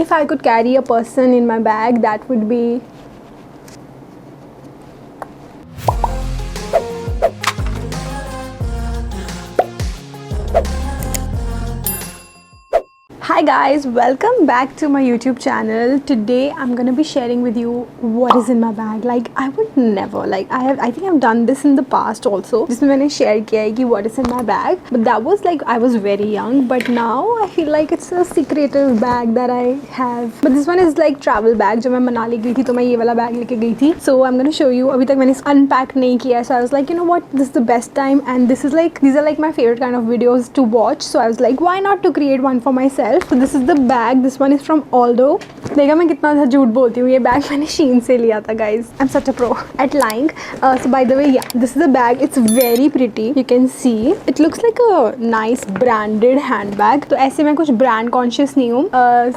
if I could carry a person in my bag, that would be Hi guys, welcome back to my YouTube channel. Today I'm gonna be sharing with you what is in my bag. Like I would never, I think I've done this in the past also, जिसमें मैंने share किया है कि what is in my bag. But that was like I was very young. But now I feel like it's a secretive bag that I have. But this one is like travel bag. जब मैं मनाली गई थी तो मैं ये वाला bag लेके गई थी. So I'm gonna show you. अभी तक मैंने unpack नहीं किया है. So I was like, you know what? This is the best time. And this is like, these are like my favorite kind of videos to watch. So I was like, why not to create one for myself? So this is the bag. This one is from Aldo. देखा मैं कितना ज़्यादा झूठ बोलती हूँ. ये bag मैंने शीन से लिया था guys. I'm such a pro at lying. So by the way, yeah, this is the bag. It's very pretty. You can see. It looks like a nice branded handbag. तो ऐसे मैं कुछ brand conscious नहीं हूँ.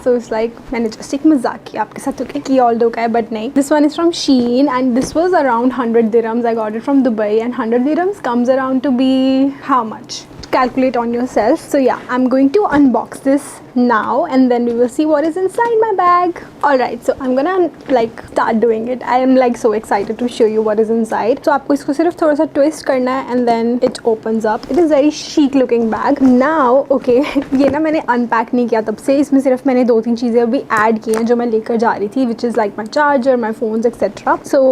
So it's like मैंने just एक मजाक किया आपके साथ okay कि Aldo का है but नहीं. This one is from Shein and this was around 100 dirhams. I got it from Dubai and 100 dirhams comes around to be how much? Calculate on yourself. So yeah, I'm going to unbox this now and then we will see what is inside my bag. Alright, so I'm gonna like start doing it. I am like so excited to show you what is inside. So आपको इसको सिर्फ थोड़ा सा twist करना है and then it opens up. It is very chic looking bag. Now, okay, ये ना मैंने unpack नहीं किया तब से. इसमें सिर्फ मैंने 2-3 चीज़ें अभी add की हैं जो मैं लेकर जा रही थी, which is like my charger, my phones, etc. So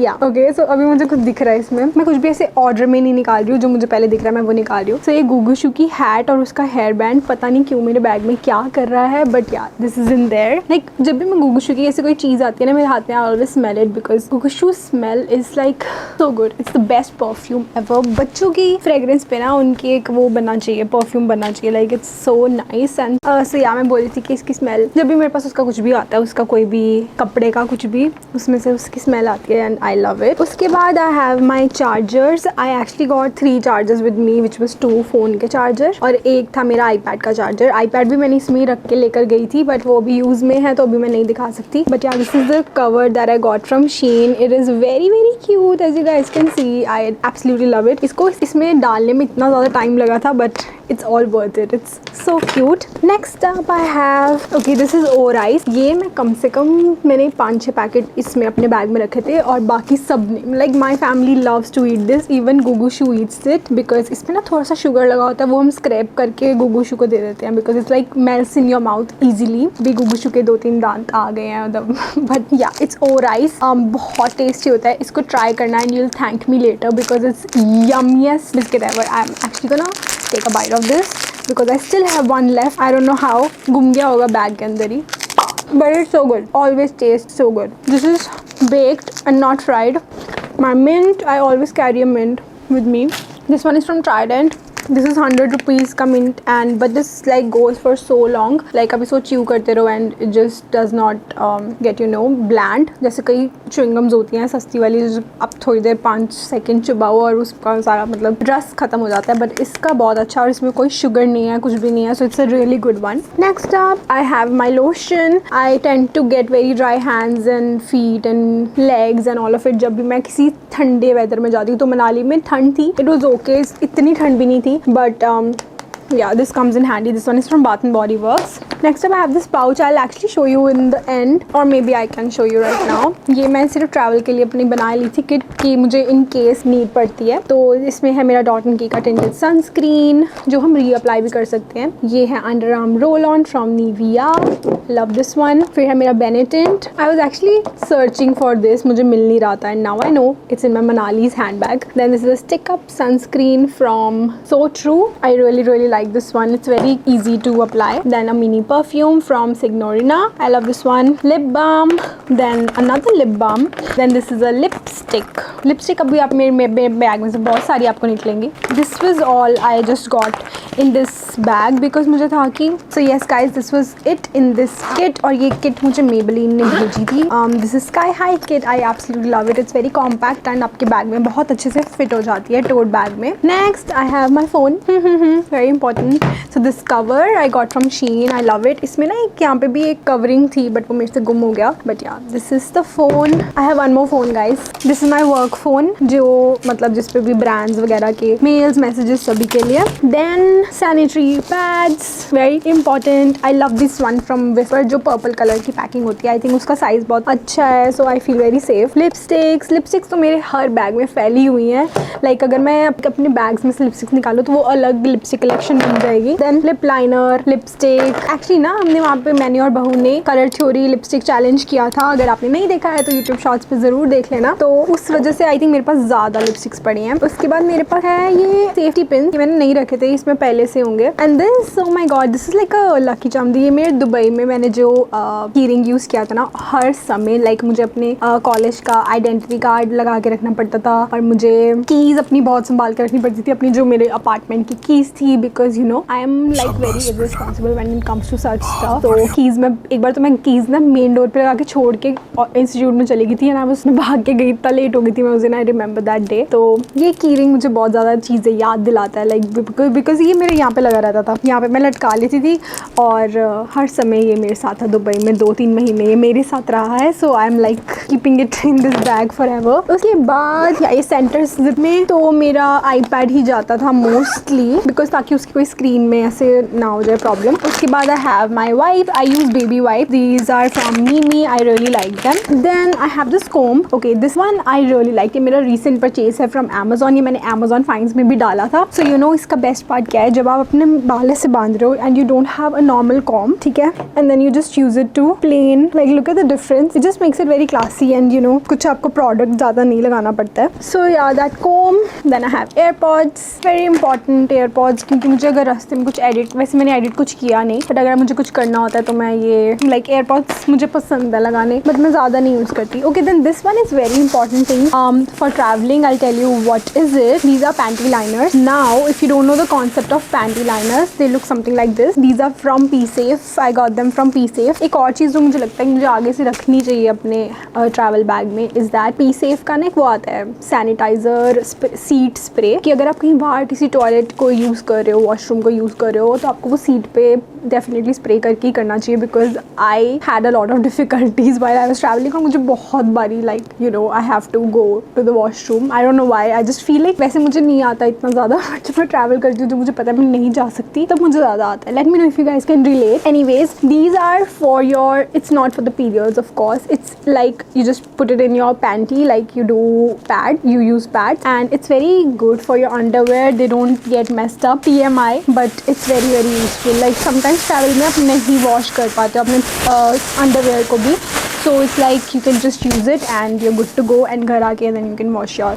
yeah, okay. So अभी मुझे कुछ दिख रहा है इसमें. मैं कुछ भी ऐसे order में नहीं निकाल रही हूँ. जो मुझे पहले दिख रहा है मैं वो निकाल रही हूँ. So ये गुगुशु की hat और उसका हेयर बैंड पता नहीं क्यों मेरे बैग में क्या कर रहा है, but yeah this is in their. Like जब भी मैं गुगुशु की ऐसी कोई चीज़ आती है ना मेरे हाथ में, I always smell it because Gugushu smell is like so good. It's the best perfume ever. बच्चों की फ्रेग्रेंस पे ना उनकी एक वो बनना चाहिए, परफ्यूम बनना चाहिए. Like it's so nice. And so या मैं बोल रही थी कि इसकी स्मेल जब भी मेरे पास उसका कुछ भी आता है, उसका कोई भी कपड़े का कुछ भी, उसमें से उसकी स्मेल आती है एंड आई लव इट. उसके बाद I have my chargers. I actually got 3 chargers with me which was 2 phone के चार्जर और एक था मेरा आईपैड का चार्जर. आईपैड भी मैंने इसमें रख के लेकर गई थी बट वो भी यूज़ में है तो अभी मैं नहीं दिखा सकती. But yeah this is the cover that I got from Shein. It is very very cute as you guys can see. I absolutely love it. इसको इसमें डालने में इतना ज़्यादा टाइम लगा था but it's all worth it. It's so cute. Next up I have, okay, this is Orice. ये मैं कम से कम मैंने 5-6 पैकेट इसमें अपने बैग में रखे थे और बाकी सब ने, like my family loves to eat this. Even गुगुशु eats it because इसमें ना थोड़ा सा शुगर लगा होता है, वो हम स्क्रैप करके गुगुशु को दे देते हैं because it's like melts in your mouth easily. भी गुगुशु के 2-3 दांत आ गए हैं मतलब. But yeah, it's Orice. बहुत टेस्टी होता है. इसको ट्राई करना and you'll thank me later because it's yummiest biscuit ever. I'm actually gonna take a bite of this because I still have one left. I don't know how. गुम गया होगा bag के अंदर ही. But it's so good. Always tastes so good. This is baked and not fried. My mint, I always carry a mint with me. This one is from Trident. This is 100 rupees का mint and but this like goes for so long. Like आप इसको chew करते रहो and it just does not get you know bland. जैसे कई chewing gums होती हैं सस्ती वाली, आप थोड़ी देर 5 सेकेंड चबाओ और उसका सारा मतलब रस खत्म हो जाता है. बट इसका बहुत अच्छा और इसमें कोई शुगर नहीं है, कुछ भी नहीं है. So it's a really good one. Next up I have my lotion. I tend to get very dry hands and feet and legs and all of it जब भी मैं किसी ठंडे वेदर में जाती हूँ. तो मनाली में ठंड थी. It was okay. इतनी ठंड भी नहीं थी. But yeah, this comes in handy. This one is from Bath and Body Works. Next up I have this pouch. I'll actually show you in the end or maybe I can show you right now. ये मैं सिर्फ travel के लिए अपनी बना ली थी kit कि मुझे इन केस नीड पड़ती है. तो इसमें है मेरा Dot & Key का tinted sunscreen जो हम रीअप्लाई भी कर सकते हैं. ये है under arm roll on from Nivea. Love this one. फिर है मेरा Benetint. I was actually searching for this. मुझे मिल नहीं रहा था and now I know it's in my Manali's handbag. Then this is a stick up sunscreen from So True. I really like this one. It's very easy to apply. Then a mini perfume from Signorina. I love this one. Lip balm. Then another lip balm. Then this is a lipstick. Lipstick अभी आप मेरे bag में से बहुत सारी आपको निकलेंगी. This was all I just got in this bag because मुझे था कि so yes guys this was it in this kit. और ये kit मुझे Maybelline ने भेजी थी. This is Sky High kit. I absolutely love it. It's very compact and आपके बैग में बहुत अच्छे से fit हो जाती है tote bag में. Next I have my phone. Very important. So this cover I got from Shein. I love it. इसमें ना एक यहाँ पे भी एक covering थी but वो मेरे से गुम हो गया. But yeah, this is the phone. I have one more phone guys. This is my work phone जो मतलब जिस पे भी brands वगैरह के mails, messages सभी के लिए. Then sanitary pads very important. I love this one from Whisper, जो पर्पल कलर की पैकिंग होती है. आई थिंक उसका साइज बहुत अच्छा है, so I feel very safe. Lipsticks तो मेरे हर बैग में फैली हुई हैं. लाइक अगर मैं अपने बैग्स में से लिपस्टिक्स निकालूँ तो वो अलग लिपस्टिक कलेक्शन बन जाएगी. Then lip liner, lipstick. Actually ना हमने वहाँ पे, मैंने और बहू ने कलर थ्योरी लिपस्टिक चैलेंज किया था. अगर आपने नहीं देखा है तो यूट्यूब शॉर्ट्स पे जरूर देख लेना. तो उस वजह से आई थिंक मेरे पास ज़्यादा लिपस्टिक्स पड़ी हैं. उसके बाद मेरे पास है ये सेफ्टी पिन, मैंने नहीं रखे थे, इसमें पहले से होंगे. And this, oh my God, this is like a lucky charm. ये मेरे दुबई में मैंने जो की रिंग यूज़ किया था ना, हर समय लाइक मुझे अपने कॉलेज का आइडेंटिटी कार्ड लगा के रखना पड़ता था, और मुझे कीज़ अपनी बहुत संभाल के रखनी पड़ती थी, अपनी जो मेरे अपार्टमेंट की कीज़ थी. Because you know I am like very irresponsible when it comes to such stuff. तो कीज़ में एक बार तो मैं कीज़ ना मेन डोर पे लगा के छोड़ के इंस्टीट्यूट में चली गई थी, ना उसमें भाग के गई, इतना लेट हो गई थी मैं उस दिन. I remember that day. तो ये की रिंग मुझे बहुत ज़्यादा चीज़ें याद दिलाता है, लाइक बिकॉज ये मेरे यहाँ पे लगा रहता था, यहाँ पे मैं लटका लेती थी, और हर समय ये मेरे साथ था. दुबई में 2-3 महीने ये मेरे साथ रहा है. So I am like keeping it in this bag for ever. उसके बाद ये सेंटर जिप में तो मेरा आईपैड ही जाता था मोस्टली, बिकॉज ताकि उसकी कोई स्क्रीन में ऐसे ना हो जाए प्रॉब्लम. उसके बाद I have my wipe. I use baby wipe. These are from Mimi. I really like them. Then I have this comb. Okay, this one I really like. ये मेरा रिसेंट परचेज है फ्रॉम अमेजोन. ये मैंने Amazon finds में भी डाला था. So you know इसका बेस्ट पार्ट क्या है, जब आप अपने बाल से बांध रहे हो and you don't have a normal comb, ठीक है, and then you just use it to plain, like look at the difference. It just makes it very classy and you know कुछ आपको प्रोडक्ट ज़्यादा नहीं लगाना पड़ता है. So yeah that comb. Then I have AirPods. Very important AirPods, क्योंकि मुझे अगर रास्ते में कुछ एडिट, वैसे मैंने एडिट कुछ किया नहीं, बट अगर मुझे कुछ करना होता है तो मैं ये लाइक एयरपॉड्स मुझे पसंद है लगाने, बट मैं ज़्यादा नहीं यूज़ करती. Okay, then this one is very important thing for travelling. I tell you what is it. These are panty liners. Now if you don't know the concept of panty liners, they look something like this. These are from PSafe. I got them from PSafe. एक और चीज़ जो मुझे लगता है मुझे आगे से रखनी चाहिए अपने ट्रैवल बैग में is that PSafe का ना एक वो आता है सैनिटाइज़र सीट स्प्रे, कि अगर आप कहीं बाहर किसी टॉयलेट को यूज़ कर रहे हो, वॉशरूम को यूज़ कर रहे हो, तो आपको वो सीट पे डेफिनेटली स्प्रे करके ही करना चाहिए. Because I had a lot of difficulties while I was travelling, और मुझे बहुत बारी like you know I have to go to the washroom. I don't know why, I just feel like, वैसे मुझे नहीं आता इतना ज़्यादा, जब मैं ट्रैवल करती हूँ तो मुझे पता है मैं नहीं जा सकती, तब मुझे ज़्यादा आता है. Let me know if you guys can relate. Anyways, these are for your, it's not for the periods of course, it's like you just put it in your panty like you do pad, you use pads, and it's very good for your underwear. They don't get messed up. TMI, but it's very very useful. Like sometimes travel में आप नहीं wash कर पाते हो अपने underwear को भी, so it's like you can just use it and you're good to go, and घर आके then you can wash your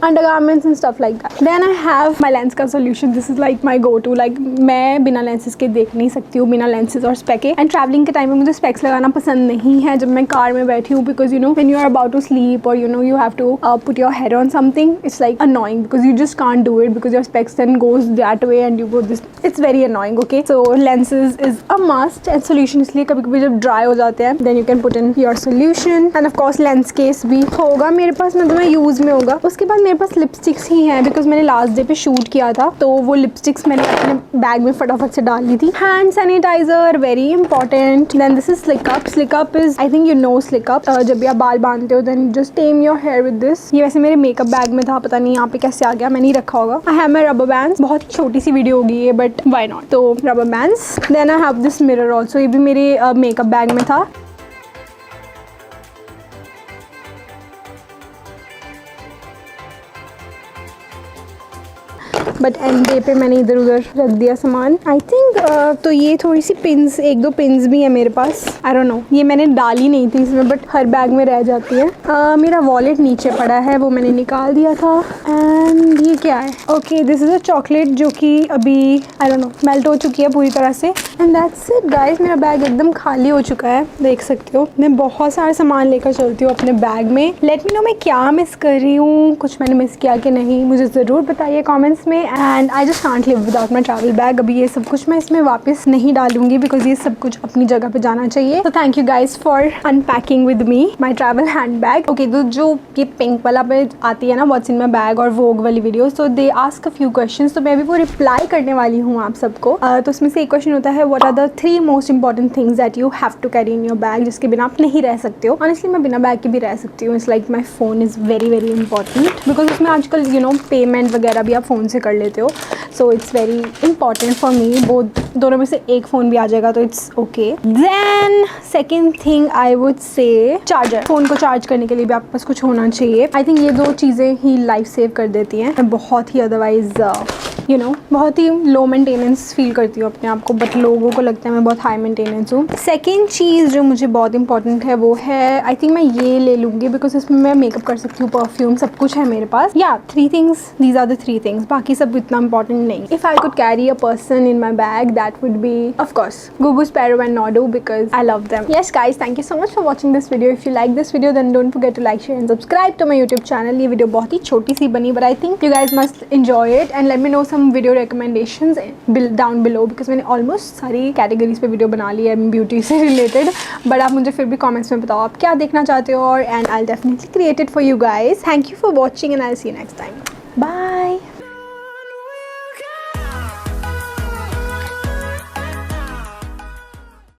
undergarments and stuff like that. Then I have my Lenska solution. This is like my go to. Like मैं बिना lenses के देख नहीं सकती हूँ, बिना lenses और spec के, and traveling के टाइम में मुझे specs लगाना पसंद नहीं है जब मैं कार में बैठी हूँ, because you know when you are about to sleep or you know you have to put your head on something, it's like annoying because you just can't do it because your specs then goes that way and you go this. It's very annoying. Okay, so lenses is a must, and solution इसलिए कभी-कभी जब dry हो जाते हैं then you can put in your solution, and of course lens case भी होगा मेरे पास, मतलब मैं यूज़ में होगा. उसके बाद मेरे पास लिपस्टिक्स ही हैं बिकॉज मैंने लास्ट डे पे शूट किया था, तो वो लिपस्टिक्स मैंने अपने बैग में फटाफट से डाल ली थी. Hand sanitiser very important. Then this is slickup. Slickup is, I think you know slickup, जब भी आप बाल बांधते हो then just tame your hair with this. ये वैसे मेरे मेकअप बैग में था, पता नहीं यहाँ पे कैसे आ गया, मैंने नहीं रखा होगा. I have my rubber bands. बहुत ही छोटी सी वीडियो होगी ये, बट व्हाई नॉट. तो rubber bands. Then I have this mirror also. ये भी मेरे मेकअप बैग में था. बट एंड डे पे मैंने इधर उधर रख दिया सामान. आई थिंक तो ये थोड़ी सी पिन्स, 1-2 पिन्स भी है मेरे पास. आई डोंट नो, ये मैंने डाली नहीं थी इसमें, बट हर बैग में रह जाती है. मेरा वॉलेट नीचे पड़ा है, वो मैंने निकाल दिया था. एंड ये क्या है? Okay, this is a chocolate जो कि अभी आई डोंट नो मेल्ट हो चुकी है पूरी तरह से. And that's it guys. मेरा बैग एकदम खाली हो चुका है, देख सकते हो. मैं बहुत सारा सामान लेकर चलती हूँ अपने बैग में. लेट मी नो मैं क्या मिस कर रही हूँ, कुछ मैंने मिस किया कि नहीं, मुझे ज़रूर बताइए कॉमेंट्स में. And I just can't live without my travel bag. अभी ये सब कुछ मैं इसमें वापस नहीं डालूंगी बिकॉज ये सब कुछ अपनी जगह पे जाना चाहिए. तो thank you guys for unpacking with me my travel hand bag. Okay, तो जो ये पिंक वाला पे आती है ना व्हाट्स इन माई बैग और वोग वाली video, so they ask a few questions, तो मैं भी वो रिप्लाई करने वाली हूँ आप सबको. तो उसमें से एक क्वेश्चन होता है, what are the 3 most important things that you have to carry in your bag, जिसके बिना आप नहीं रह सकते हो. ऑनेस्टली मैं बिना बैग के भी रह सकती हूँ. It's like my phone is very very important because उसमें आजकल यू नो पेमेंट वगैरह भी आप फ़ोन से कर लेते हो. So it's very important for me. Both दोनों में से एक फ़ोन भी आ जाएगा तो it's okay. Then second thing I would say charger. Phone को चार्ज करने के लिए भी आपके पास कुछ होना चाहिए। आई थिंक ये 2 चीज़ें ही लाइफ सेव कर देती हैं। मैं बहुत ही अदरवाइज बहुत ही लो मेंटेनेंस फील करती हूँ अपने आप को, बट लोगों को लगता है मैं बहुत हाई मेंटेनेंस हूँ। सेकेंड चीज़ जो मुझे बहुत इंपॉर्टेंट है वो है, आई थिंक मैं ये ले लूँगी बिकॉज इसमें मैं मेकअप कर सकती हूँ, परफ्यूम सब कुछ है मेरे पास। या 3 things, these are the 3 things, बाकी सब इतना इंपॉर्टेंट नहीं। If I could carry a person in my bag that would be of course Gugu, sparrow and Nodo because I love them. Yes guys, thank you so much for watching this video. If you like this video then don't forget to like, share and subscribe to my YouTube channel. ये video बहुत ही छोटी सी बनी but I think you guys must enjoy it and let me know some video recommendations down below because मैंने almost सारी categories पे video बना ली है ब्यूटी से रिलेटेड, बट आप मुझे फिर भी कमेंट्स में बताओ आप क्या देखना चाहते हो और and I will definitely create it for you guys. Thank you for watching and I will see you next time. Bye.